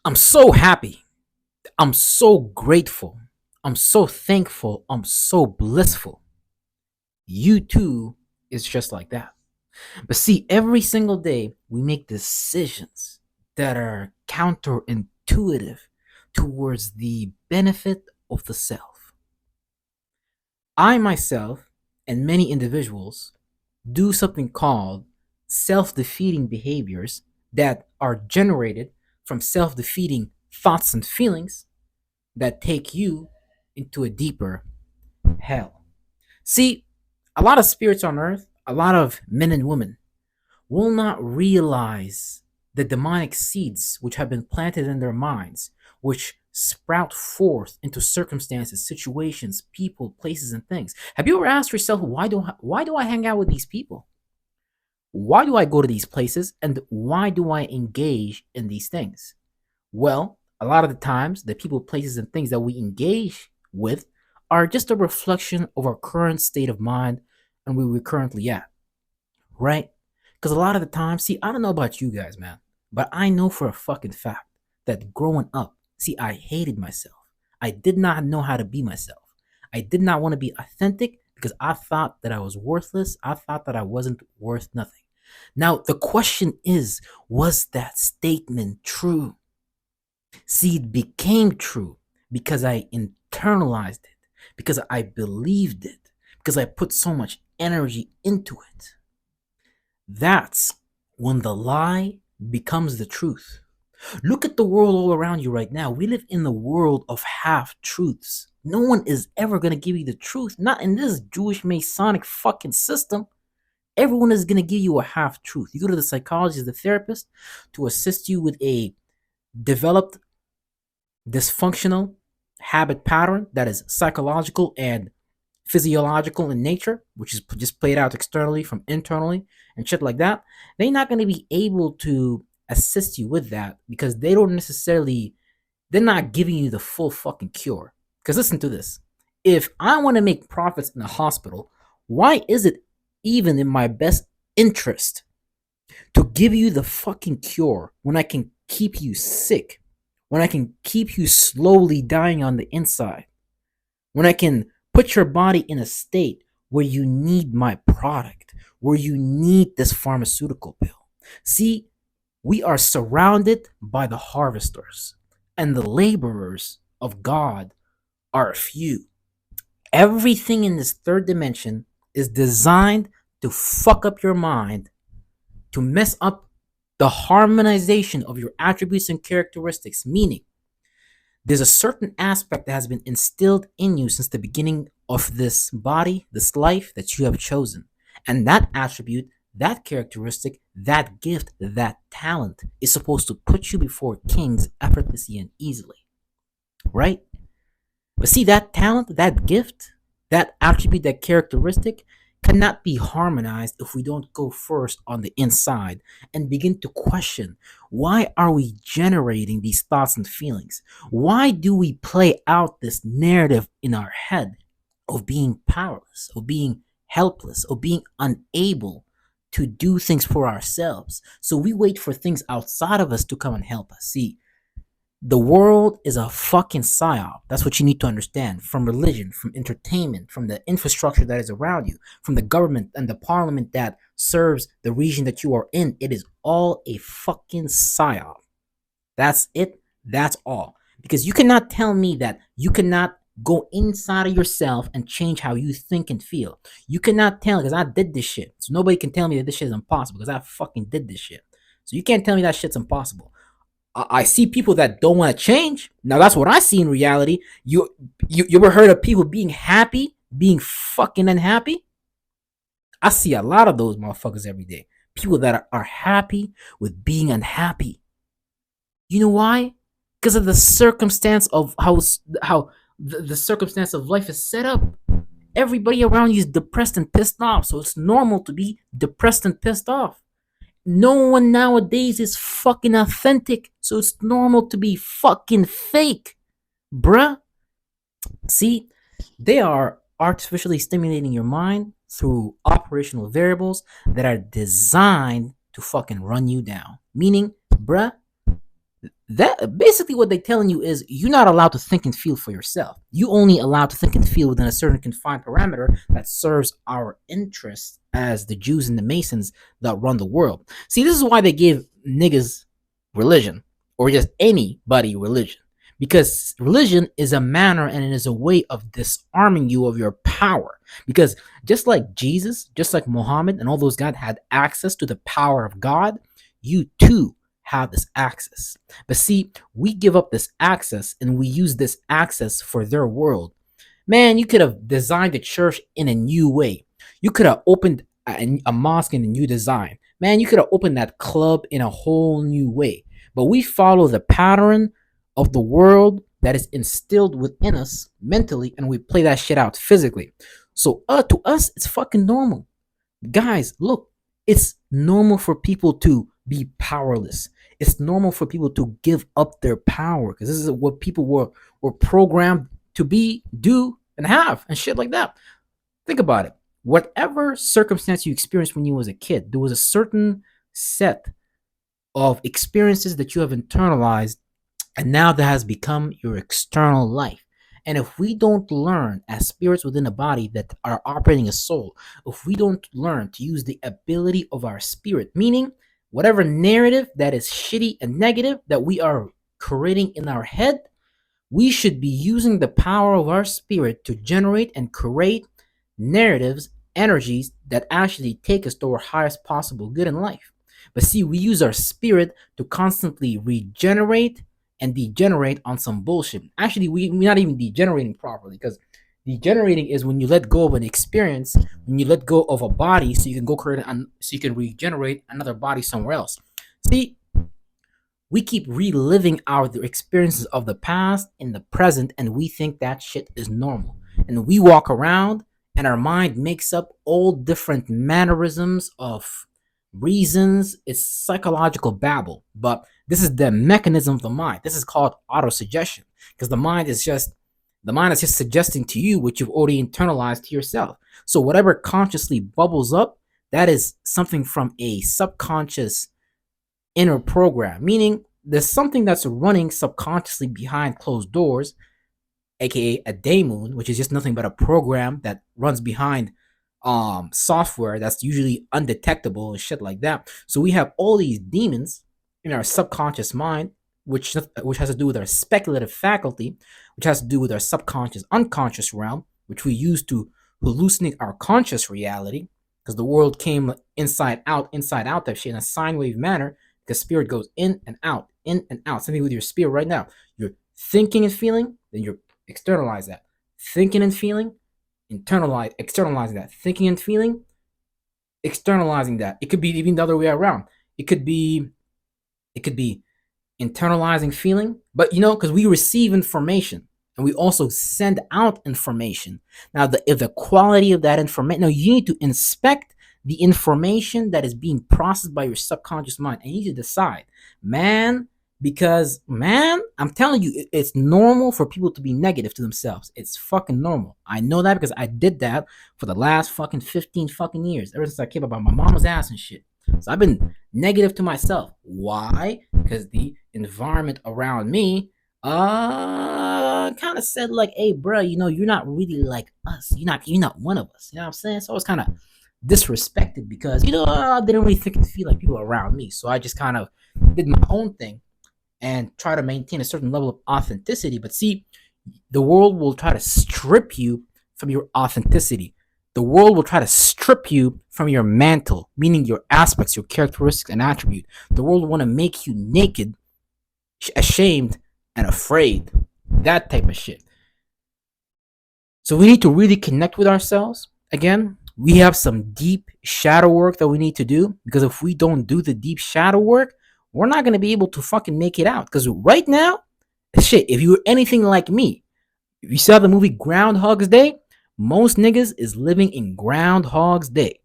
I'm so happy. I'm so grateful. I'm so thankful. I'm so blissful. You too is just like that. But see, every single day we make decisions that are counterintuitive towards the benefit of the self. I myself and many individuals do something called self defeating behaviors that are generated from self defeating thoughts and feelings that take you into a deeper hell. See, a lot of spirits on earth, a lot of men and women will not realize the demonic seeds which have been planted in their minds, which sprout forth into circumstances, situations, people, places, and things. Have you ever asked yourself, why do I hang out with these people? Why do I go to these places? And why do I engage in these things? Well, a lot of the times, the people, places, and things that we engage with are just a reflection of our current state of mind and where we're currently at, right? Because a lot of the time, see, I don't know about you guys, man, but I know for a fucking fact that growing up, see, I hated myself. I did not know how to be myself. I did not want to be authentic because I thought that I was worthless. I thought that I wasn't worth nothing. Now, the question is, was that statement true? See, it became true because I internalized it, because I believed it, because I put so much energy into it. That's when the lie becomes the truth. Look at the world all around you right now. We live in the world of half truths. No one is ever going to give you the truth, not in this Jewish Masonic fucking system. Everyone is going to give you a half truth. You go to the psychologist, the therapist, to assist you with a developed dysfunctional habit pattern that is psychological and physiological in nature, which is just played out externally from internally and shit like that, they're not going to be able to assist you with that because they don't necessarily, they're not giving you the full fucking cure. Because listen to this. If I want to make profits in a hospital, why is it even in my best interest to give you the fucking cure when I can keep you sick, when I can keep you slowly dying on the inside, when I can put your body in a state where you need my product, where you need this pharmaceutical pill? See, we are surrounded by the harvesters, and the laborers of God are few. Everything in this third dimension is designed to fuck up your mind, to mess up the harmonization of your attributes and characteristics, meaning there's a certain aspect that has been instilled in you since the beginning of this body, this life that you have chosen. And that attribute, that characteristic, that gift, that talent is supposed to put you before kings effortlessly and easily, right? But see, that talent, that gift, that attribute, that characteristic cannot be harmonized if we don't go first on the inside and begin to question, why are we generating these thoughts and feelings? Why do we play out this narrative in our head of being powerless, of being helpless, of being unable to do things for ourselves? So we wait for things outside of us to come and help us. See, the world is a fucking psyop. That's what you need to understand. From religion, from entertainment, from the infrastructure that is around you, from the government and the parliament that serves the region that you are in. It is all a fucking psyop. That's it. That's all. Because you cannot tell me that you cannot go inside of yourself and change how you think and feel. You cannot tell, because I did this shit. So nobody can tell me that this shit is impossible because I fucking did this shit. So you can't tell me that shit's impossible. I see people that don't want to change. Now that's what I see in reality. You ever heard of people being happy, being fucking unhappy? I see a lot of those motherfuckers every day. People that are happy with being unhappy. You know why? Because of the circumstance of how the circumstance of life is set up. Everybody around you is depressed and pissed off, so it's normal to be depressed and pissed off. No one nowadays is fucking authentic, so it's normal to be fucking fake, bruh. See, they are artificially stimulating your mind through operational variables that are designed to fucking run you down. Meaning, bruh, That basically what they're telling you is you're not allowed to think and feel for yourself. You only allowed to think and feel within a certain confined parameter that serves our interests as the Jews and the Masons that run the world. See, this is why they give niggas religion or just anybody religion. Because religion is a manner and it is a way of disarming you of your power. Because just like Jesus, just like Muhammad and all those guys had access to the power of God, you too have this access. But see, we give up this access and we use this access for their world. Man, you could have designed the church in a new way. You could have opened a mosque in a new design. Man, you could have opened that club in a whole new way. But we follow the pattern of the world that is instilled within us mentally and we play that shit out physically. So to us, it's fucking normal. Guys, look, it's normal for people to be powerless. It's normal for people to give up their power because this is what people were programmed to be, do, and have, and shit like that. Think about it. Whatever circumstance you experienced when you was a kid, there was a certain set of experiences that you have internalized and now that has become your external life. And if we don't learn as spirits within a body that are operating as soul, if we don't learn to use the ability of our spirit, meaning whatever narrative that is shitty and negative that we are creating in our head, we should be using the power of our spirit to generate and create narratives, energies that actually take us to our highest possible good in life. But see, we use our spirit to constantly regenerate and degenerate on some bullshit. Actually, we're not even degenerating properly because degenerating is when you let go of an experience, when you let go of a body, so you can go create, so you can regenerate another body somewhere else. See, we keep reliving our experiences of the past in the present, and we think that shit is normal. And we walk around, and our mind makes up all different mannerisms of reasons. It's psychological babble, but this is the mechanism of the mind. This is called autosuggestion because the mind is just suggesting to you what you've already internalized to yourself. So whatever consciously bubbles up, that is something from a subconscious inner program, meaning there's something that's running subconsciously behind closed doors, aka a daemon, which is just nothing but a program that runs behind software that's usually undetectable and shit like that. So we have all these demons in our subconscious mind, which has to do with our speculative faculty, which has to do with our subconscious unconscious realm, which we use to hallucinate our conscious reality, because the world came inside out type shit in a sine wave manner, because spirit goes in and out, in and out. Something with your spirit right now. You're thinking and feeling, then you're externalize that. Thinking and feeling, externalizing that. Thinking and feeling, externalizing that. It could be even the other way around. It could be internalizing feeling, but because we receive information and we also send out information. Now, if the quality of that information, now you need to inspect the information that is being processed by your subconscious mind, and you need to decide, man, because man, I'm telling you, it's normal for people to be negative to themselves. It's fucking normal. I know that because I did that for the last fucking 15 fucking years, ever since I came up on my mama's ass and shit. So I've been negative to myself. Why? Because the environment around me kind of said like, hey bro, you're not really like us. You're not one of us. You know what I'm saying? So I was kind of disrespected because I didn't really think and feel like people around me. So I just kind of did my own thing and try to maintain a certain level of authenticity. But see, the world will try to strip you from your authenticity. The world will try to strip you from your mantle, meaning your aspects, your characteristics, and attribute. The world will want to make you naked, ashamed, and afraid. That type of shit. So we need to really connect with ourselves. Again, we have some deep shadow work that we need to do, because if we don't do the deep shadow work, we're not going to be able to fucking make it out. Because right now, shit, if you were anything like me, if you saw the movie Groundhog's Day, most niggas is living in Groundhog's Day.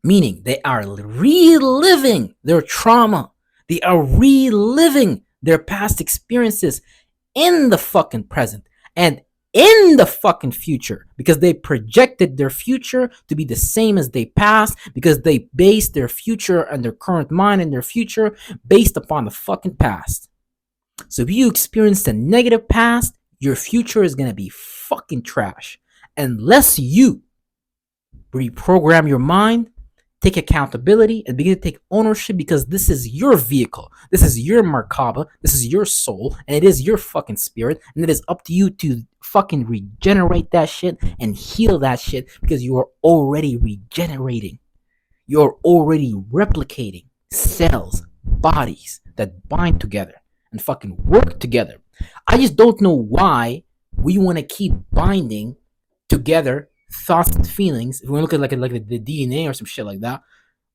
Meaning they are reliving their trauma. They are reliving their past experiences in the fucking present and in the fucking future, because they projected their future to be the same as they past, because they based their future and their current mind and their future based upon the fucking past. So if you experience a negative past, your future is gonna be fucking trash. Unless you reprogram your mind, take accountability, and begin to take ownership because this is your vehicle. This is your Merkaba. This is your soul, and it is your fucking spirit. And it is up to you to fucking regenerate that shit and heal that shit because you are already regenerating. You're already replicating cells, bodies that bind together and fucking work together. I just don't know why we want to keep binding together thoughts and feelings. If we look at like the DNA or some shit like that,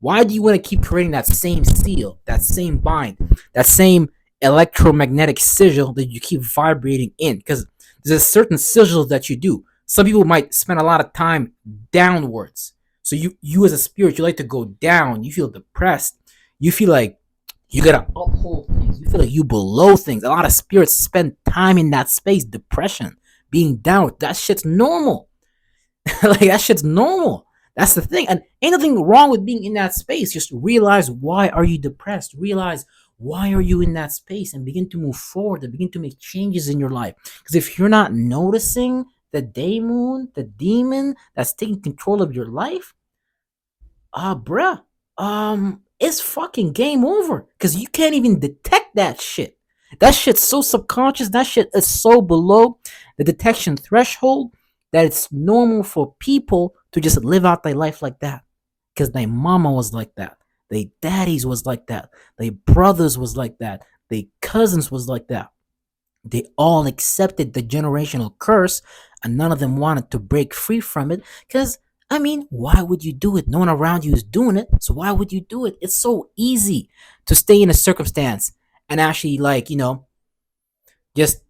why do you want to keep creating that same seal, that same bind, that same electromagnetic sigil that you keep vibrating in? Because there's a certain sigil that you do. Some people might spend a lot of time downwards. So you as a spirit, you like to go down. You feel depressed. You feel like you gotta uphold things. You feel like you below things. A lot of spirits spend time in that space, depression, being down. That shit's normal. Like that shit's normal. That's the thing. And ain't nothing wrong with being in that space. Just realize why are you depressed. Realize why are you in that space and begin to move forward and begin to make changes in your life. Because if you're not noticing the day moon, the demon that's taking control of your life, bruh, it's fucking game over. Because you can't even detect that shit. That shit's so subconscious. That shit is so below the detection threshold that it's normal for people to just live out their life like that. Because their mama was like that. Their daddies was like that. Their brothers was like that. Their cousins was like that. They all accepted the generational curse and none of them wanted to break free from it. Because, I mean, why would you do it? No one around you is doing it. So why would you do it? It's so easy to stay in a circumstance and actually, like, just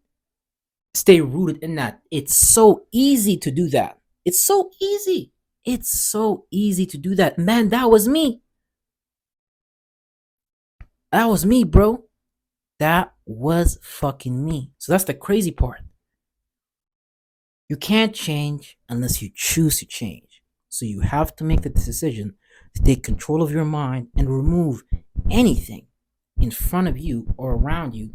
stay rooted in that. It's so easy to do that. It's so easy. It's so easy to do that. Man, that was me. That was me, bro. That was fucking me. So that's the crazy part. You can't change unless you choose to change. So you have to make the decision to take control of your mind and remove anything in front of you or around you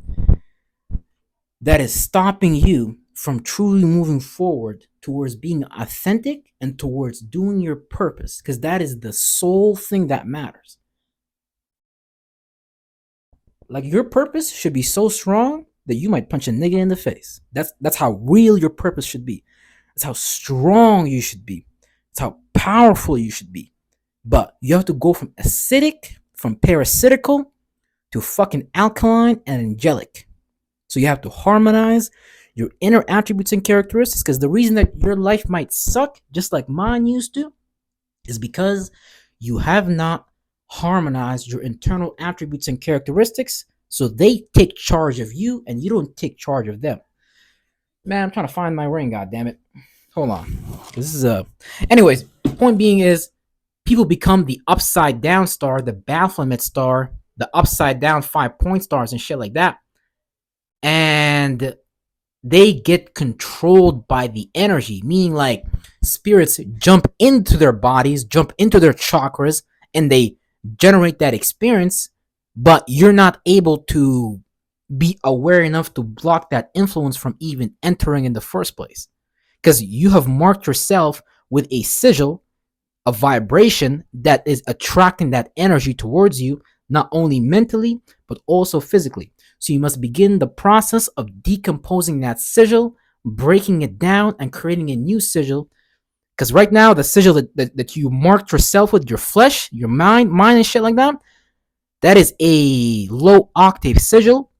that is stopping you from truly moving forward towards being authentic and towards doing your purpose, because that is the sole thing that matters. Like your purpose should be so strong that you might punch a nigga in the face. That's how real your purpose should be. That's how strong you should be. That's how powerful you should be. But you have to go from acidic, from parasitical to fucking alkaline and angelic. So you have to harmonize your inner attributes and characteristics, because the reason that your life might suck, just like mine used to, is because you have not harmonized your internal attributes and characteristics so they take charge of you and you don't take charge of them. Man, I'm trying to find my ring, god damn it. Hold on. This is a anyways, point being is people become the upside down star, the Baphomet star, the upside down 5 point stars and shit like that. And they get controlled by the energy, meaning like spirits jump into their bodies, jump into their chakras, and they generate that experience, but you're not able to be aware enough to block that influence from even entering in the first place. Because you have marked yourself with a sigil, a vibration that is attracting that energy towards you, not only mentally, but also physically. So you must begin the process of decomposing that sigil, breaking it down, and creating a new sigil. Because right now, the sigil that you marked yourself with, your flesh, your mind and shit like that, that is a low octave sigil.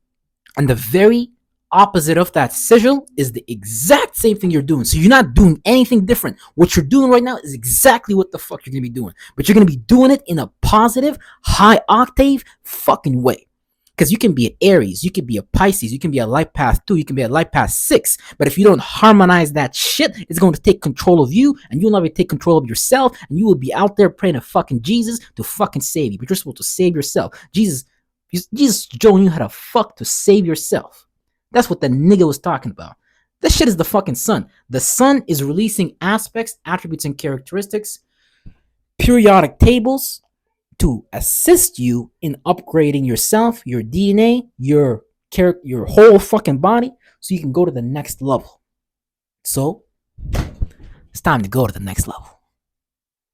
And the very opposite of that sigil is the exact same thing you're doing. So you're not doing anything different. What you're doing right now is exactly what the fuck you're going to be doing. But you're going to be doing it in a positive, high octave fucking way. Because you can be an Aries, you can be a Pisces, you can be a life path 2, you can be a life path 6. But if you don't harmonize that shit, it's going to take control of you, and you'll never take control of yourself, and you will be out there praying to fucking Jesus to fucking save you. But you're supposed to save yourself. Jesus showing you how to fuck to save yourself. That's what the nigga was talking about. This shit is the fucking sun. The sun is releasing aspects, attributes, and characteristics, periodic tables, to assist you in upgrading yourself, your DNA, your your whole fucking body so you can go to the next level. So it's time to go to the next level.